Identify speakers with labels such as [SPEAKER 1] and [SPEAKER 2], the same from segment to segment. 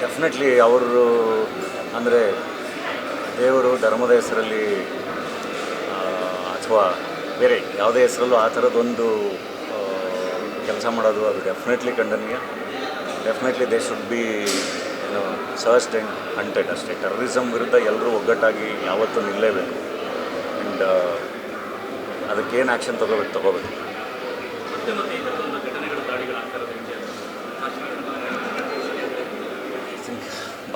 [SPEAKER 1] Definitely ಅವರು ಅಂದರೆ ದೇವರು ಧರ್ಮದ ಹೆಸರಲ್ಲಿ ಅಥವಾ ಬೇರೆ ಯಾವುದೇ ಹೆಸರಲ್ಲೂ ಆ ಥರದ್ದೊಂದು ಕೆಲಸ ಮಾಡೋದು ಅದು ಡೆಫಿನೆಟ್ಲಿ ಖಂಡನೀಯ. Definitely they should be searched and hunted ಅಷ್ಟೇ. ಟೆರರಿಸಮ್ ವಿರುದ್ಧ ಎಲ್ಲರೂ ಒಗ್ಗಟ್ಟಾಗಿ ಯಾವತ್ತೂ ನಿಲ್ಲಲೇಬೇಕು. ಆ್ಯಂಡ್ ಅದಕ್ಕೇನು ಆ್ಯಕ್ಷನ್ ತಗೋಬೇಕು.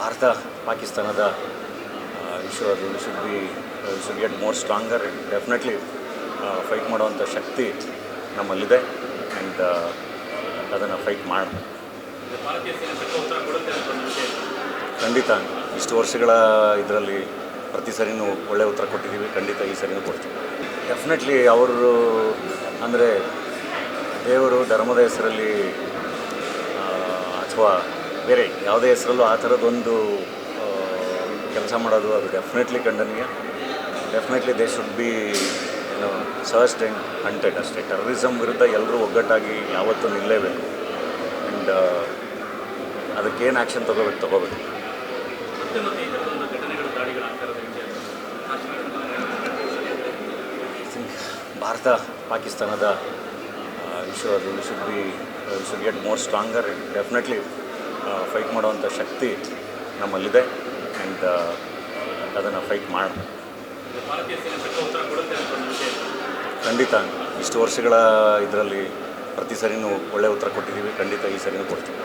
[SPEAKER 1] ಭಾರತ ಪಾಕಿಸ್ತಾನದ ಇಶ್ಯೂ ಅದು should get more stronger. Definitely fight ಮಾಡುವಂಥ ಶಕ್ತಿ ನಮ್ಮಲ್ಲಿದೆ ಆ್ಯಂಡ್ ಅದನ್ನು ಫೈಟ್ ಮಾಡೋಣ. ಖಂಡಿತ ಇಷ್ಟು ವರ್ಷಗಳ ಇದರಲ್ಲಿ ಪ್ರತಿ ಸರಿನೂ ಒಳ್ಳೆಯ ಉತ್ತರ ಕೊಟ್ಟಿದ್ದೀವಿ. ಖಂಡಿತ ಈ ಸರಿನೂ ಕೊಡ್ತೀವಿ. ಡೆಫಿನೆಟ್ಲಿ ಅವರು ಅಂದರೆ ದೇವರು ಧರ್ಮದ ಹೆಸರಲ್ಲಿ ಅಥವಾ ಬೇರೆ ಯಾವುದೇ ಹೆಸರಲ್ಲೂ ಆ ಥರದ್ದೊಂದು ಕೆಲಸ ಮಾಡೋದು ಅದು ಡೆಫಿನೆಟ್ಲಿ ಖಂಡನೀಯ. Definitely they should be searched and hunted ಅಷ್ಟೇ. ಟೆರರಿಸಮ್ ವಿರುದ್ಧ ಎಲ್ಲರೂ ಒಗ್ಗಟ್ಟಾಗಿ ಯಾವತ್ತೂ ನಿಲ್ಲಲೇಬೇಕು. ಆ್ಯಂಡ್ ಅದಕ್ಕೇನು ಆ್ಯಕ್ಷನ್ ತಗೋಬೇಕು. ಭಾರತ ಪಾಕಿಸ್ತಾನದ ಇಶ್ಯೂ ಅದು should get more stronger. Definitely fight ಮಾಡುವಂಥ ಶಕ್ತಿ ನಮ್ಮಲ್ಲಿದೆ ಆ್ಯಂಡ್ ಅದನ್ನು ಫೈಟ್ ಮಾಡೋಣ. ಖಂಡಿತ ಇಷ್ಟು ವರ್ಷಗಳ ಇದರಲ್ಲಿ ಪ್ರತಿ ಸರಿನೂ ಒಳ್ಳೆಯ ಉತ್ತರ ಕೊಟ್ಟಿದ್ದೀವಿ. ಖಂಡಿತ ಈ ಸರಿನೂ ಕೊಡ್ತೀವಿ.